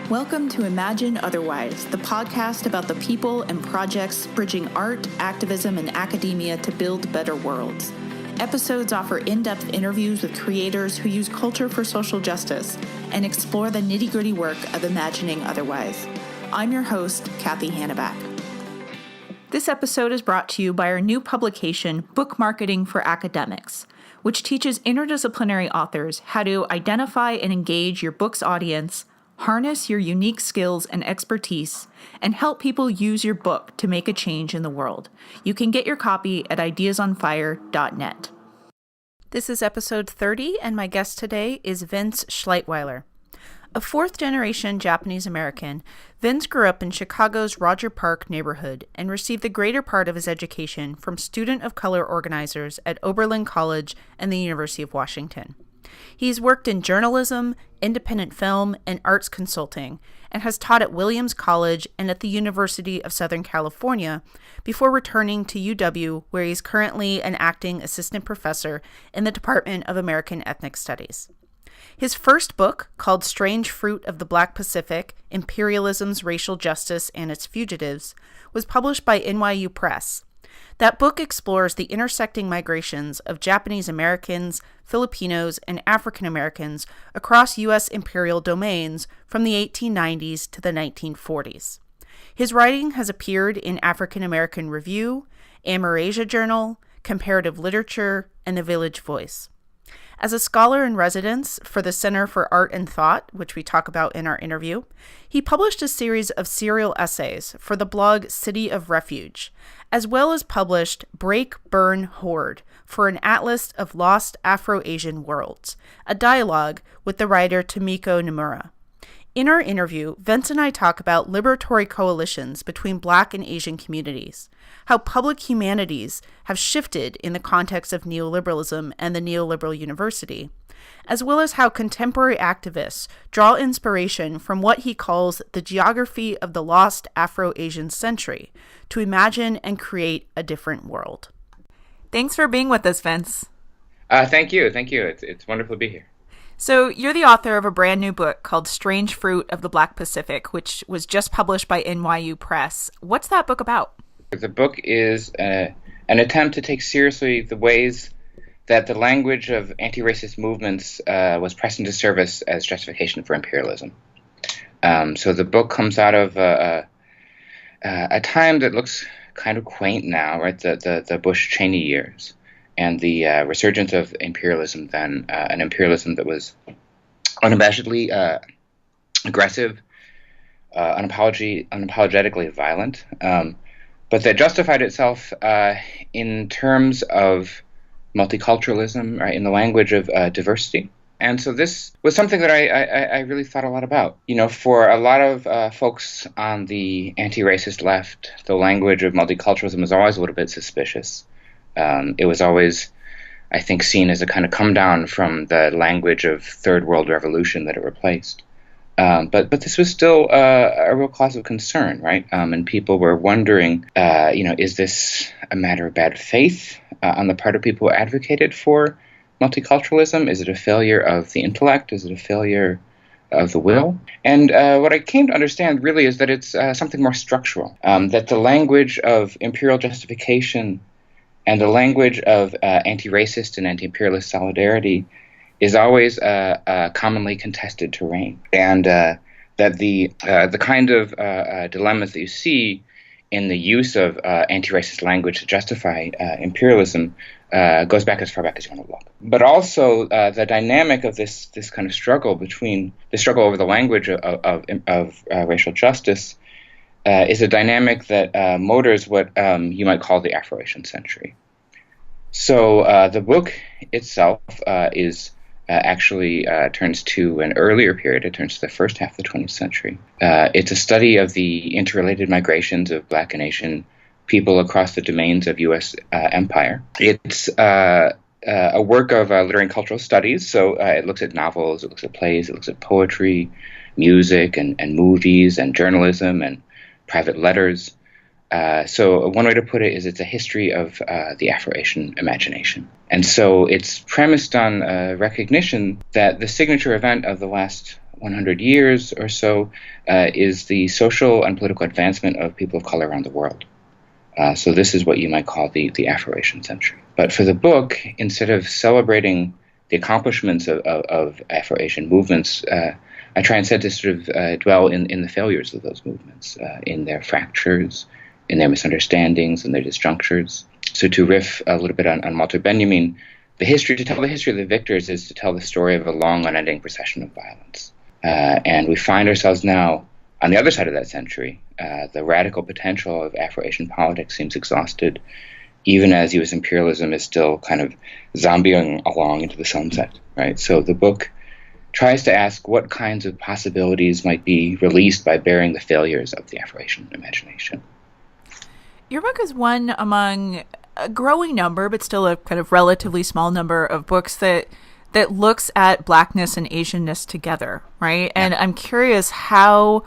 Welcome to Imagine Otherwise, the podcast about the people and projects bridging art, activism, and academia to build better worlds. Episodes offer in-depth interviews with creators who use culture for social justice and explore the nitty-gritty work of imagining otherwise. I'm your host, Cathy Hannabach. This episode is brought to you by our new publication, Book Marketing for Academics, which teaches interdisciplinary authors how to identify and engage your book's audience, harness your unique skills and expertise, and help people use your book to make a change in the world. You can get your copy at ideasonfire.net. This is episode 30, and my guest today is Vince Schleitwiler. A fourth-generation Japanese American, Vince grew up in Chicago's Roger Park neighborhood and received the greater part of his education from student of color organizers at Oberlin College and the University of Washington. He's worked in journalism, independent film, and arts consulting, and has taught at Williams College and at the University of Southern California before returning to UW, where he's currently an acting assistant professor in the Department of American Ethnic Studies. His first book, called Strange Fruit of the Black Pacific, Imperialism's Racial Justice and Its Fugitives, was published by NYU Press. That book explores the intersecting migrations of Japanese Americans, Filipinos, and African Americans across U.S. imperial domains from the 1890s to the 1940s. His writing has appeared in African American Review, Amerasia Journal, Comparative Literature, and The Village Voice. As a scholar in residence for the Center for Art and Thought, which we talk about in our interview, he published a series of serial essays for the blog City of Refuge, as well as published Break, Burn, Hoard for an Atlas of Lost Afro-Asian Worlds, a dialogue with the writer Tomiko Nomura. In our interview, Vince and I talk about liberatory coalitions between Black and Asian communities, how public humanities have shifted in the context of neoliberalism and the neoliberal university, as well as how contemporary activists draw inspiration from what he calls the geography of the lost Afro-Asian century to imagine and create a different world. Thanks for being with us, Vince. Thank you. It's wonderful to be here. So you're the author of a brand new book called Strange Fruit of the Black Pacific, which was just published by NYU Press. What's that book about? The book is an attempt to take seriously the ways that the language of anti-racist movements was pressed into service as justification for imperialism. So the book comes out of a time that looks kind of quaint now, right? The Bush-Cheney years. And the resurgence of imperialism then, an imperialism that was unabashedly aggressive, unapologetically violent, but that justified itself in terms of multiculturalism, right, in the language of diversity. And so this was something that I really thought a lot about. You know, for a lot of folks on the anti-racist left, the language of multiculturalism was always a little bit suspicious. It was always, I think, seen as a kind of come down from the language of Third World Revolution that it replaced. But this was still a real cause of concern, right? And people were wondering, is this a matter of bad faith on the part of people who advocated for multiculturalism? Is it a failure of the intellect? Is it a failure of the will? And what I came to understand really is that it's something more structural, that the language of imperial justification and the language of anti-racist and anti-imperialist solidarity is always commonly contested terrain, and that the kind of dilemmas that you see in the use of anti-racist language to justify imperialism goes back as far back as you want to look. But also the dynamic of this kind of struggle between the struggle over the language of racial justice is a dynamic that motors what you might call the Afro-Asian century. So the book itself is actually turns to an earlier period. It turns to the first half of the 20th century. It's a study of the interrelated migrations of Black and Asian people across the domains of U.S. empire. It's a work of literary and cultural studies, so it looks at novels, it looks at plays, it looks at poetry, music, and movies, and journalism, and private letters. So one way to put it is it's a history of the Afro-Asian imagination. And so it's premised on recognition that the signature event of the last 100 years or so is the social and political advancement of people of color around the world. So this is what you might call the Afro-Asian century. But for the book, instead of celebrating the accomplishments of Afro-Asian movements, I try instead to sort of dwell in the failures of those movements, in their fractures, in their misunderstandings, and their disjunctures. So to riff a little bit on Walter Benjamin, to tell the history of the victors is to tell the story of a long, unending procession of violence. And we find ourselves now on the other side of that century. The radical potential of Afro-Asian politics seems exhausted, even as U.S. imperialism is still kind of zombieing along into the sunset, right? So the book tries to ask what kinds of possibilities might be released by bearing the failures of the Afro-Asian imagination. Your book is one among a growing number, but still a kind of relatively small number of books that looks at Blackness and Asianness together, right? Yeah. And I'm curious how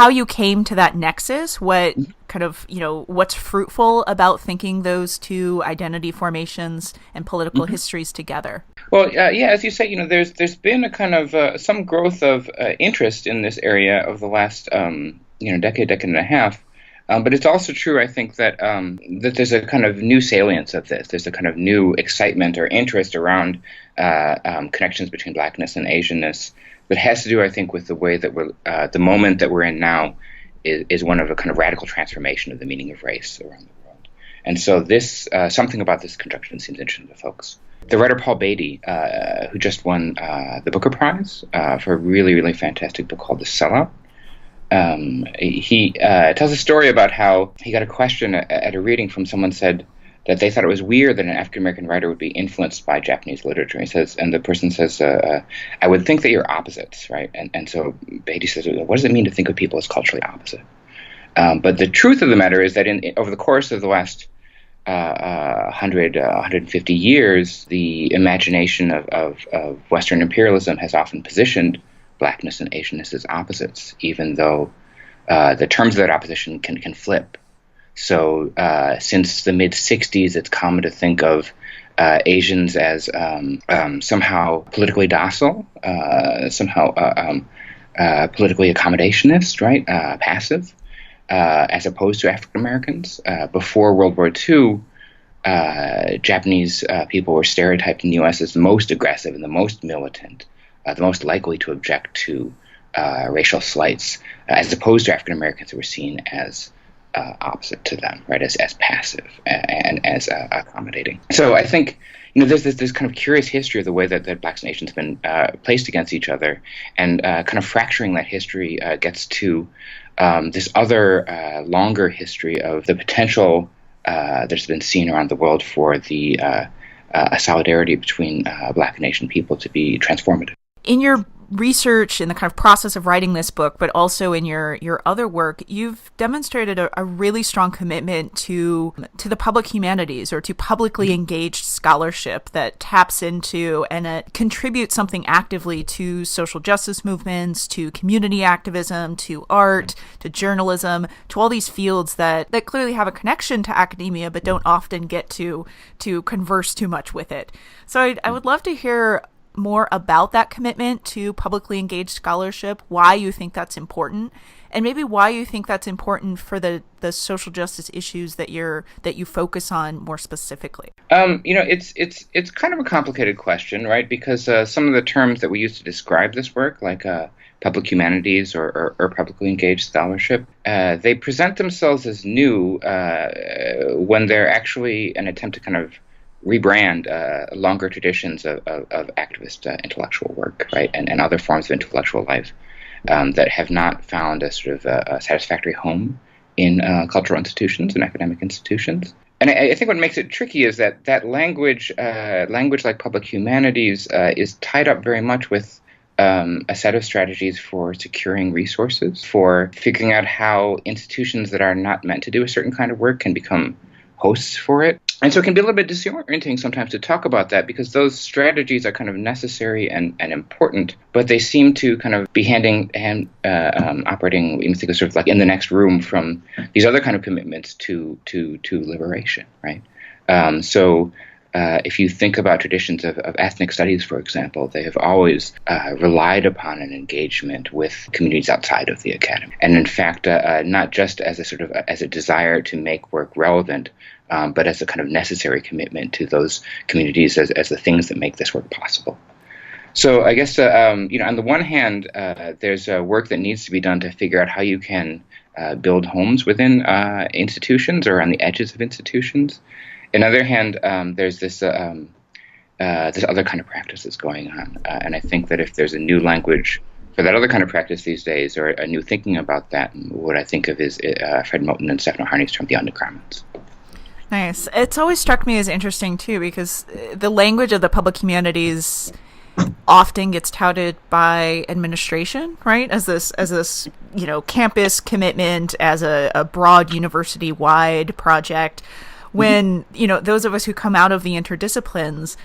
you came to that nexus, what kind of, what's fruitful about thinking those two identity formations and political histories together. Well, as you say, there's been a kind of some growth of interest in this area over the last, decade and a half. But it's also true, I think, that there's a kind of new salience of this. There's a kind of new excitement or interest around connections between Blackness and Asianness that has to do, I think, with the way that the moment that we're in now is one of a kind of radical transformation of the meaning of race around the world. And so something about this conjunction seems interesting to folks. The writer Paul Beatty, who just won the Booker Prize for a really, really fantastic book called The Sellout, he tells a story about how he got a question at a reading from someone said that they thought it was weird that an African-American writer would be influenced by Japanese literature. And the person says, I would think that you're opposites, right? And so Beatty says, what does it mean to think of people as culturally opposite? But the truth of the matter is that over the course of the last 150 years, the imagination of Western imperialism has often positioned Blackness and Asianness as opposites, even though the terms of that opposition can flip. So since the mid-'60s, it's common to think of Asians as somehow politically docile, somehow politically accommodationist, right, passive, as opposed to African Americans. Before World War II, Japanese people were stereotyped in the U.S. as the most aggressive and the most militant, the most likely to object to racial slights, as opposed to African Americans who were seen as opposite to them, right, as passive and as accommodating. So I think there's this kind of curious history of the way that Blacks and Asians have been placed against each other, and kind of fracturing that history gets to this other longer history of the potential that's been seen around the world for the a solidarity between Black and Asian people to be transformative. In your research, in the kind of process of writing this book, but also in your other work, you've demonstrated a really strong commitment to the public humanities, or to publicly engaged scholarship that taps into and contributes something actively to social justice movements, to community activism, to art, to journalism, to all these fields that clearly have a connection to academia, but don't often get to converse too much with it. So I would love to hear more about that commitment to publicly engaged scholarship, why you think that's important, and maybe why you think that's important for the social justice issues that you focus on more specifically. It's kind of a complicated question, right? Because some of the terms that we use to describe this work, like public humanities or publicly engaged scholarship, they present themselves as new when they're actually an attempt to kind of rebrand longer traditions of activist intellectual work, right, and other forms of intellectual life that have not found a sort of a satisfactory home in cultural institutions and academic institutions. And I think what makes it tricky is that language like public humanities is tied up very much with a set of strategies for securing resources, for figuring out how institutions that are not meant to do a certain kind of work can become hosts for it. And so it can be a little bit disorienting sometimes to talk about that, because those strategies are kind of necessary and important, but they seem to kind of be operating, you think of sort of like in the next room from these other kind of commitments to liberation, right? So if you think about traditions of ethnic studies, for example, they have always relied upon an engagement with communities outside of the academy. And in fact, not just as a sort of as a desire to make work relevant, but as a kind of necessary commitment to those communities as the things that make this work possible. So I guess, on the one hand, there's work that needs to be done to figure out how you can build homes within institutions or on the edges of institutions. On the other hand, there's this other kind of practice that's going on. And I think that if there's a new language for that other kind of practice these days, or a new thinking about that, what I think of is Fred Moten and Stefano Harney's term, the undergarments. Nice. It's always struck me as interesting, too, because the language of the public humanities often gets touted by administration, right, as this campus commitment, as a broad university-wide project, when those of us who come out of the interdisciplines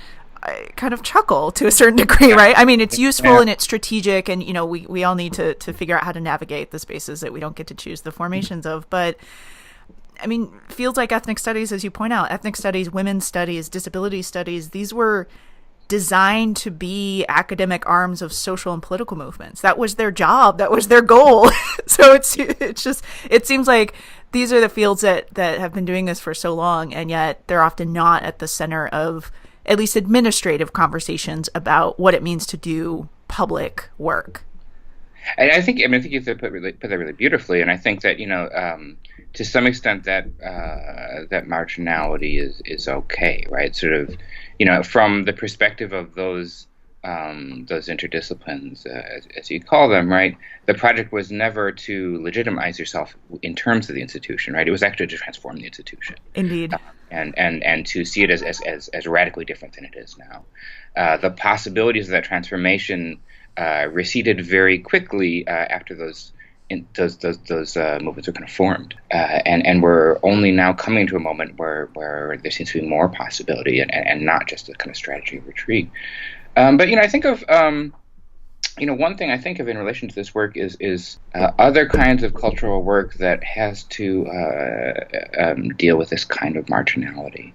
kind of chuckle to a certain degree, right? I mean, it's useful and it's strategic, and we all need to figure out how to navigate the spaces that we don't get to choose the formations of. But I mean, fields like ethnic studies, as you point out, ethnic studies, women's studies, disability studies, these were designed to be academic arms of social and political movements. That was their job. That was their goal. So it seems like these are the fields that have been doing this for so long, and yet they're often not at the center of at least administrative conversations about what it means to do public work. And I think you put that really beautifully, and I think that to some extent that marginality is okay, right? Sort of, from the perspective of those interdisciplines, as you call them, right? The project was never to legitimize yourself in terms of the institution, right? It was actually to transform the institution. Indeed. And to see it as radically different than it is now. The possibilities of that transformation receded very quickly after those movements were kind of formed, and we're only now coming to a moment where there seems to be more possibility and not just a kind of strategy of retreat. But I think of one thing I think of in relation to this work is other kinds of cultural work that has to deal with this kind of marginality.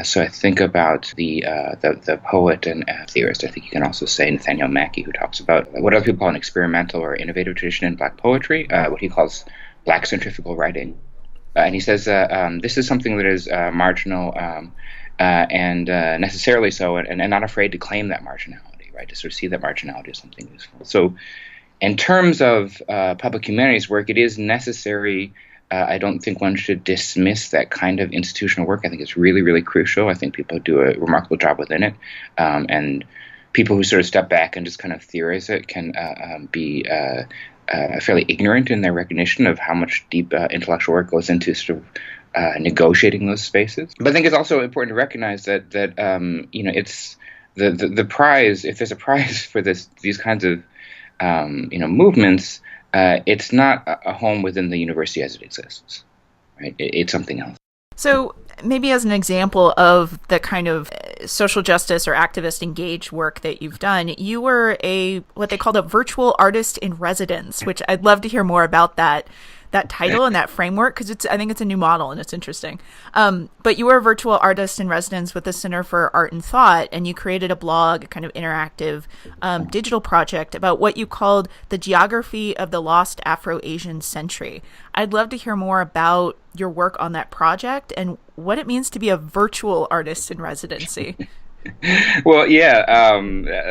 So I think about the poet and theorist, I think you can also say Nathaniel Mackey, who talks about what other people call an experimental or innovative tradition in Black poetry, what he calls Black centrifugal writing. And he says this is something that is marginal and necessarily so, and not afraid to claim that marginality, right, to sort of see that marginality as something useful. So in terms of public humanities work, it is necessary. I don't think one should dismiss that kind of institutional work. I think it's really, really crucial. I think people do a remarkable job within it. And people who sort of step back and just kind of theorize it can be fairly ignorant in their recognition of how much deep intellectual work goes into sort of negotiating those spaces. But I think it's also important to recognize that it's the prize, if there's a prize for these kinds of movements, it's not a home within the university as it exists, right? It's something else. So maybe as an example of the kind of social justice or activist engaged work that you've done, you were what they called a virtual artist in residence, which I'd love to hear more about that title and that framework, because I think it's a new model and it's interesting. But you were a virtual artist in residence with the Center for Art and Thought, and you created a blog, a kind of interactive digital project about what you called the geography of the lost Afro-Asian century. I'd love to hear more about your work on that project and what it means to be a virtual artist in residency. Well, yeah.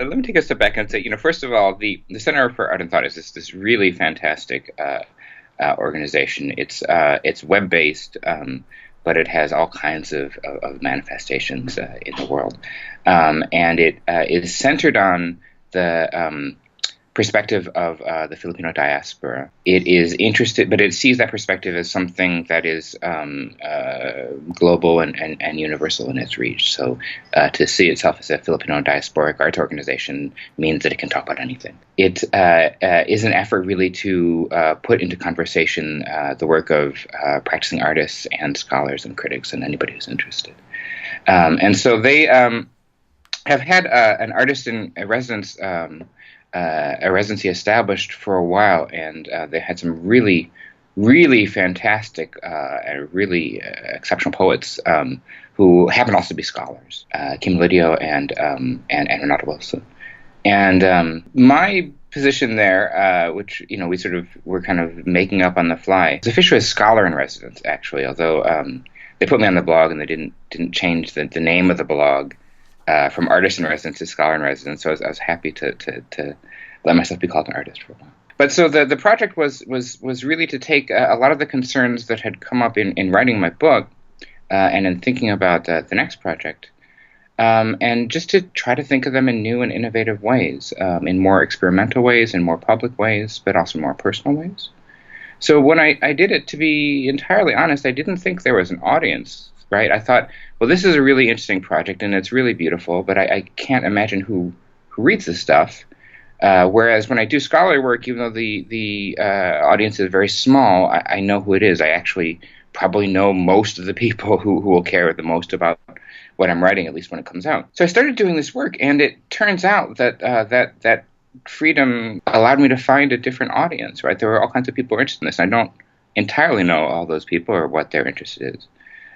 Let me take a step back and say, first of all, the Center for Art and Thought is this really fantastic organization. It's web-based, but it has all kinds of manifestations in the world, and it is centered on the perspective of the Filipino diaspora. It is interested, but it sees that perspective as something that is global and universal in its reach. So to see itself as a Filipino diasporic arts organization means that it can talk about anything. It is an effort really to put into conversation the work of practicing artists and scholars and critics and anybody who's interested. And so they have had an artist in residence a residency established for a while, and they had some really really fantastic and really exceptional poets who happen also to be scholars, Kim Lydio and Renata Wilson. And my position there, which we sort of were kind of making up on the fly, was officially a scholar in residence, actually. Although they put me on the blog and they didn't change the name of the blog from artist in residence to scholar in residence. So I was happy to let myself be called an artist for a while. But so the project was really to take a lot of the concerns that had come up in writing my book and in thinking about the next project. And just to try to think of them in new and innovative ways, in more experimental ways, in more public ways, but also more personal ways. So when I did it, to be entirely honest, I didn't think there was an audience, right? I thought, well, this is a really interesting project, and it's really beautiful, but I can't imagine who reads this stuff. Whereas when I do scholarly work, even though the audience is very small, I know who it is. I actually probably know most of the people who will care the most about what I'm writing, at least when it comes out. So I started doing this work, and it turns out that that freedom allowed me to find a different audience, right? There were all kinds of people interested in this. I don't entirely know all those people or what their interest is.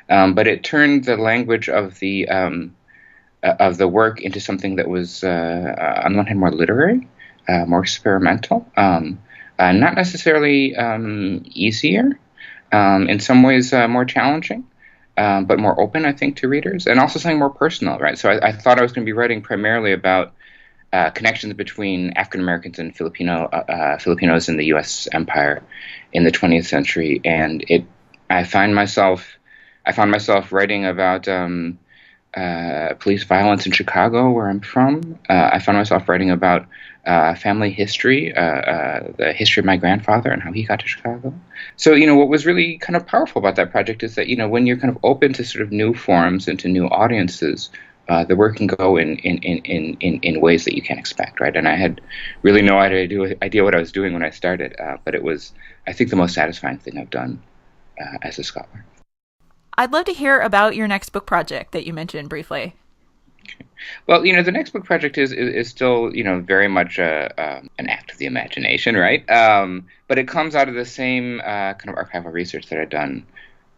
But it turned the language of the work into something that was, on one hand, more literary, more experimental, not necessarily easier, in some ways more challenging, but more open, I think, to readers, and also something more personal, right? So I thought I was going to be writing primarily about connections between African Americans and Filipinos in the U.S. empire in the 20th century, and I found myself writing about police violence in Chicago, where I'm from. I found myself writing about family history, the history of my grandfather and how he got to Chicago. So, what was really kind of powerful about that project is that, when you're kind of open to sort of new forms and to new audiences, the work can go in ways that you can't expect, right? And I had really no idea what I was doing when I started, but it was, I think, the most satisfying thing I've done as a scholar. I'd love to hear about your next book project that you mentioned briefly. Well, the next book project is still, very much an act of the imagination, right? But it comes out of the same kind of archival research that I'd done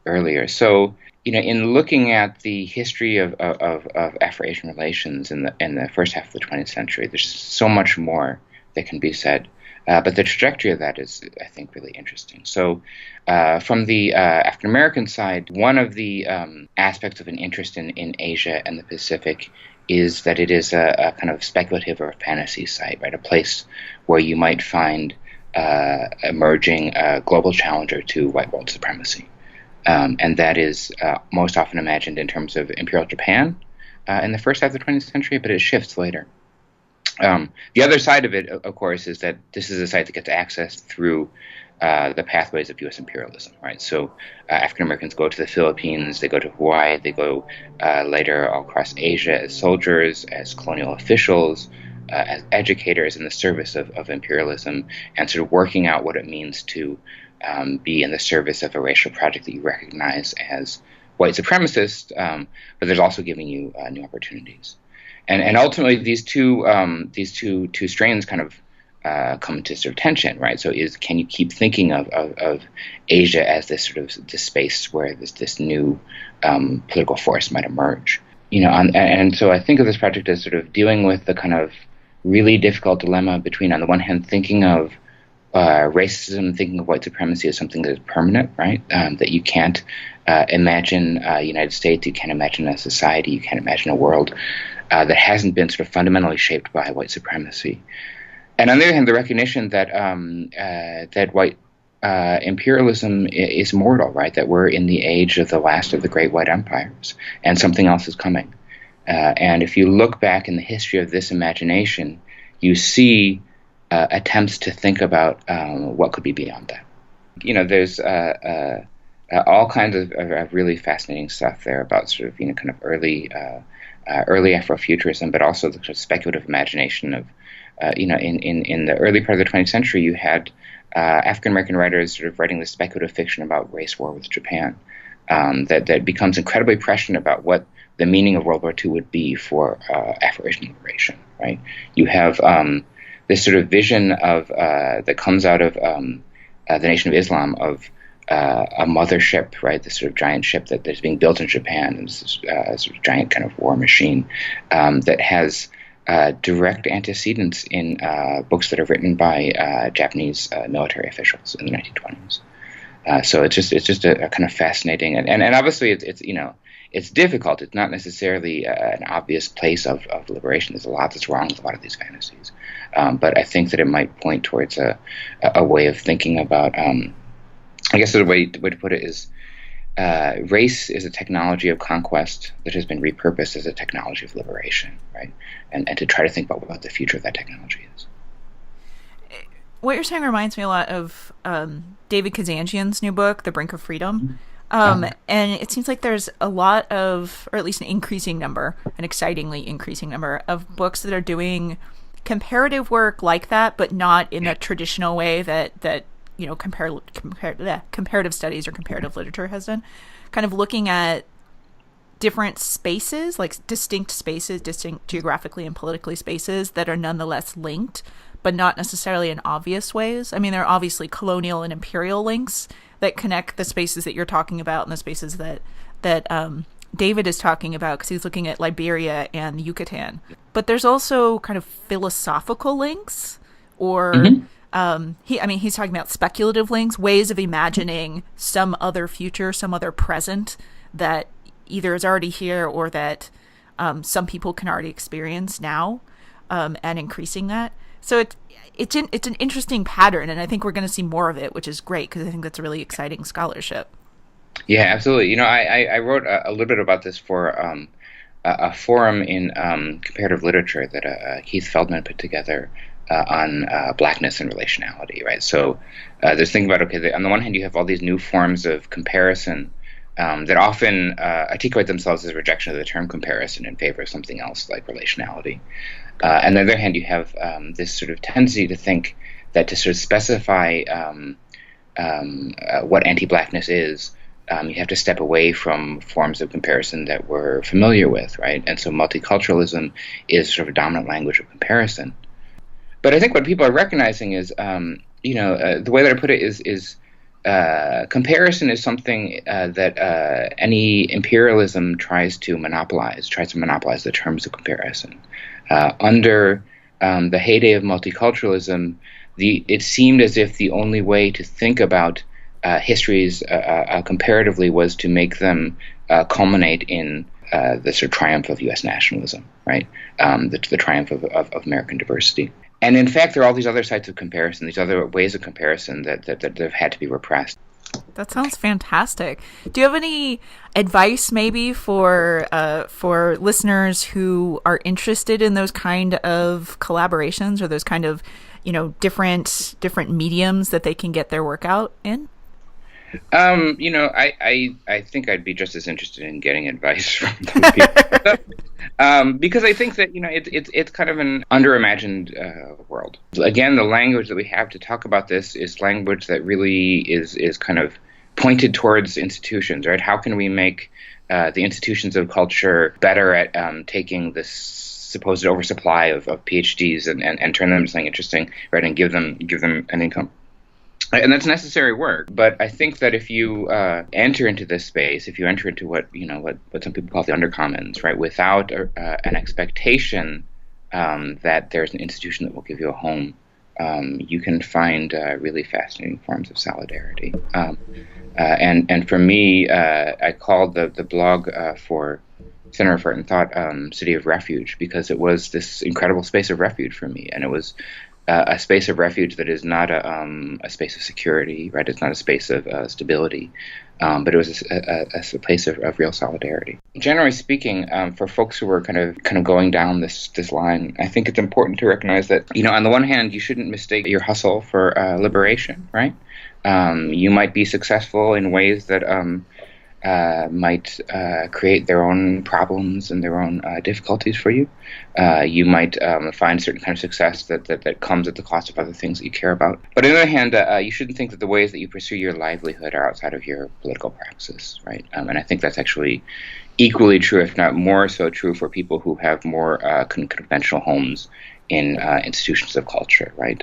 earlier. So, in looking at the history of Afro-Asian relations in the first half of the 20th century, there's so much more that can be said. But the trajectory of that is, I think, really interesting. So from the African American side, one of the aspects of an interest in Asia and the Pacific is that it is a kind of speculative or fantasy site, right? A place where you might find emerging a global challenger to white world supremacy. And that is most often imagined in terms of Imperial Japan in the first half of the 20th century, but it shifts later. The other side of it, of course, is that this is a site that gets accessed through the pathways of U.S. imperialism, right? So African Americans go to the Philippines, they go to Hawaii, they go later all across Asia as soldiers, as colonial officials, as educators in the service of imperialism, and sort of working out what it means to be in the service of a racial project that you recognize as white supremacist, but there's also giving you new opportunities. And ultimately, these two strains kind of come into sort of tension, right? So, can you keep thinking of Asia as this sort of this space where this new political force might emerge? And so I think of this project as sort of dealing with the kind of really difficult dilemma between, on the one hand, thinking of racism, thinking of white supremacy as something that is permanent, right? That you can't imagine a United States, you can't imagine a society, you can't imagine a world that hasn't been sort of fundamentally shaped by white supremacy. And on the other hand, the recognition that that white imperialism is mortal, right? That we're in the age of the last of the great white empires, and something else is coming. And if you look back in the history of this imagination, you see attempts to think about what could be beyond that. There's all kinds of really fascinating stuff there about sort of kind of early Afrofuturism, but also the sort of speculative imagination of in the early part of the 20th century, you had African American writers sort of writing this speculative fiction about race war with Japan that becomes incredibly prescient about what the meaning of World War II would be for Afro-Asian liberation. Right? You have this sort of vision of that comes out of the Nation of Islam, of a mothership, right? This sort of giant ship that is being built in Japan, and this sort of giant kind of war machine that has direct antecedents in books that are written by Japanese military officials in the 1920s. So it's just a kind of fascinating, and obviously it's difficult. It's not necessarily an obvious place of liberation. There's a lot that's wrong with a lot of these fantasies, but I think that it might point towards a way of thinking about. I guess the way to put it is, race is a technology of conquest that has been repurposed as a technology of liberation, right? And to try to think about what the future of that technology is. What you're saying reminds me a lot of David Kazanjian's new book, The Brink of Freedom. And it seems like there's a lot of, or at least an excitingly increasing number of books that are doing comparative work like that, but not in a traditional way that comparative studies or comparative literature has done. Kind of looking at different spaces, like distinct geographically and politically spaces that are nonetheless linked, but not necessarily in obvious ways. I mean, there are obviously colonial and imperial links that connect the spaces that you're talking about and the spaces that David is talking about, because he's looking at Liberia and Yucatan. But there's also kind of philosophical links, or he's talking about speculative links, ways of imagining some other future, some other present that either is already here or that some people can already experience now, and increasing that. So it's an interesting pattern, and I think we're going to see more of it, which is great, because I think that's a really exciting scholarship. Yeah, absolutely. I wrote a little bit about this for a forum in comparative literature that Keith Feldman put together on blackness and relationality, right? So there's thinking about, on the one hand, you have all these new forms of comparison that often articulate themselves as a rejection of the term comparison in favor of something else like relationality. And on the other hand, you have this sort of tendency to think that to sort of specify what anti-blackness is, you have to step away from forms of comparison that we're familiar with, right? And so multiculturalism is sort of a dominant language of comparison. But I think what people are recognizing is, the way that I put it is comparison is something that any imperialism tries to monopolize the terms of comparison. Under the heyday of multiculturalism, it seemed as if the only way to think about histories comparatively was to make them culminate in the sort of triumph of U.S. nationalism, right? The triumph of American diversity. And in fact, there are all these other sites of comparison, these other ways of comparison that have had to be repressed. That sounds fantastic. Do you have any advice maybe for listeners who are interested in those kind of collaborations, or those kind of, different mediums that they can get their work out in? I think I'd be just as interested in getting advice from those people. Because I think that, it's kind of an underimagined world. Again, the language that we have to talk about this is language that really is kind of pointed towards institutions, right? How can we make the institutions of culture better at taking this supposed oversupply of PhDs and turn them into something interesting, right? And give them an income. And that's necessary work. But I think that if you enter into this space, if you enter into what some people call the undercommons, right, without an expectation that there's an institution that will give you a home, you can find really fascinating forms of solidarity. And for me, I called the blog for Center for Art and Thought City of Refuge, because it was this incredible space of refuge for me, and it was a space of refuge that is not a space of security, right? It's not a space of stability, but it was a place of real solidarity. Generally speaking, for folks who are kind of going down this line, I think it's important to recognize that, on the one hand, you shouldn't mistake your hustle for liberation, right? You might be successful in ways that might create their own problems and their own difficulties for you. You might find certain kind of success that comes at the cost of other things that you care about. But on the other hand, you shouldn't think that the ways that you pursue your livelihood are outside of your political praxis, right? And I think that's actually equally true, if not more so true, for people who have more conventional homes in institutions of culture, right?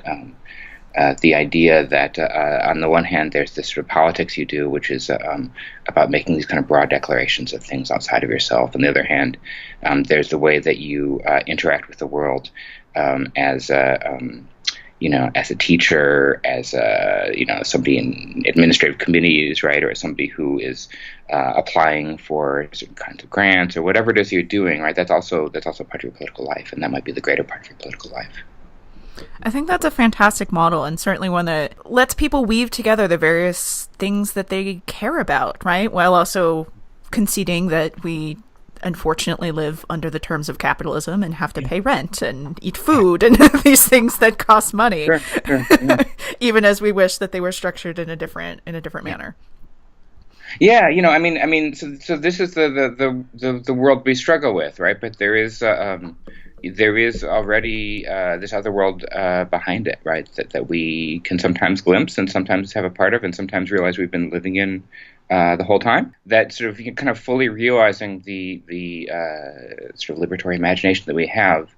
The idea that on the one hand, there's this sort of politics you do, which is about making these kind of broad declarations of things outside of yourself. On the other hand, there's the way that you interact with the world as as a teacher, as somebody in administrative committees, right, or as somebody who is applying for certain kinds of grants or whatever it is you're doing, right. That's also part of your political life, and that might be the greater part of your political life. I think that's a fantastic model, and certainly one that lets people weave together the various things that they care about, right? While also conceding that we unfortunately live under the terms of capitalism and have to pay rent and eat food and these things that cost money, sure, yeah. even as we wish that they were structured in a different manner. Yeah, so this is the world we struggle with, right? But there is already this other world behind it, right? That we can sometimes glimpse and sometimes have a part of, and sometimes realize we've been living in the whole time. That sort of kind of fully realizing the sort of liberatory imagination that we have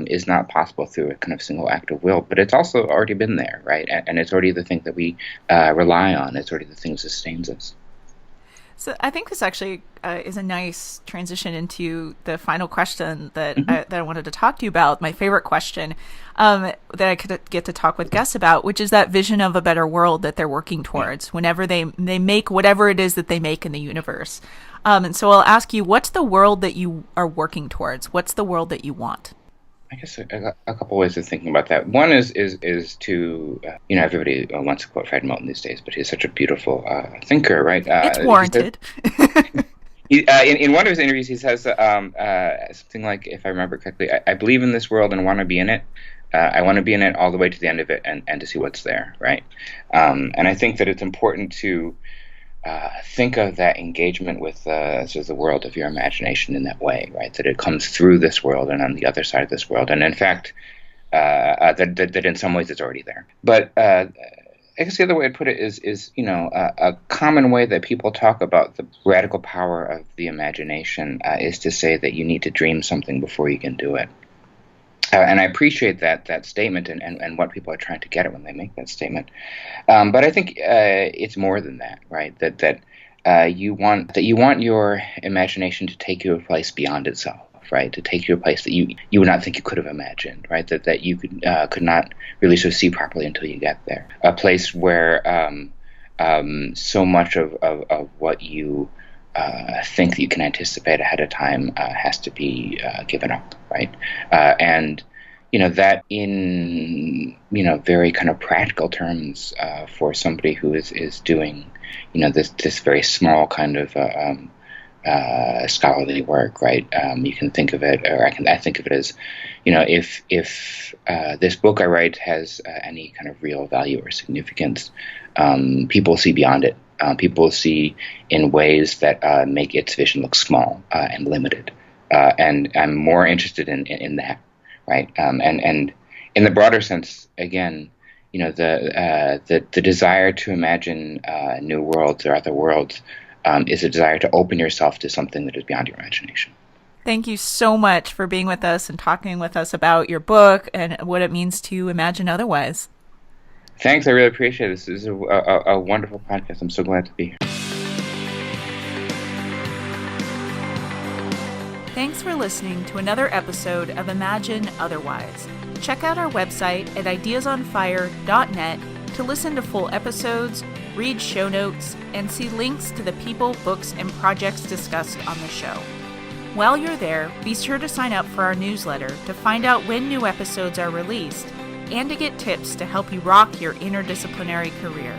is not possible through a kind of single act of will, but it's also already been there, right? And it's already the thing that we rely on. It's already the thing that sustains us. So I think this actually is a nice transition into the final question that I wanted to talk to you about. My favorite question that I could get to talk with guests about, which is that vision of a better world that they're working towards whenever they make whatever it is that they make in the universe. And so I'll ask you, what's the world that you are working towards? What's the world that you want? I guess a couple ways of thinking about that. One is to everybody wants to quote Fred Moulton these days, but he's such a beautiful thinker, right? It's warranted. In one of his interviews, he says something like, if I remember correctly, I believe in this world and want to be in it. I want to be in it all the way to the end of it and to see what's there, right? And I think that it's important to think of that engagement with sort of the world of your imagination in that way, right? That it comes through this world and on the other side of this world, and in fact, that in some ways it's already there. But I guess the other way to put it is a common way that people talk about the radical power of the imagination is to say that you need to dream something before you can do it. And I appreciate that statement and what people are trying to get at when they make that statement. But I think it's more than that, right? That you want your imagination to take you a place beyond itself, right? To take you a place that you would not think you could have imagined, right? That you could not really sort of see properly until you get there. A place where so much of what you think that you can anticipate ahead of time has to be given up, right? And that in very kind of practical terms for somebody who is doing this very small kind of scholarly work, right? You can think of it, or I think of it as, if this book I write has any kind of real value or significance, people see beyond it. People see in ways that make its vision look small and limited, and I'm more interested in that, right? And in the broader sense, again, the desire to imagine new worlds or other worlds is a desire to open yourself to something that is beyond your imagination. Thank you so much for being with us and talking with us about your book and what it means to imagine otherwise. Thanks, I really appreciate it. This is a wonderful podcast. I'm so glad to be here. Thanks for listening to another episode of Imagine Otherwise. Check out our website at ideasonfire.net to listen to full episodes, read show notes, and see links to the people, books, and projects discussed on the show. While you're there, be sure to sign up for our newsletter to find out when new episodes are released and to get tips to help you rock your interdisciplinary career.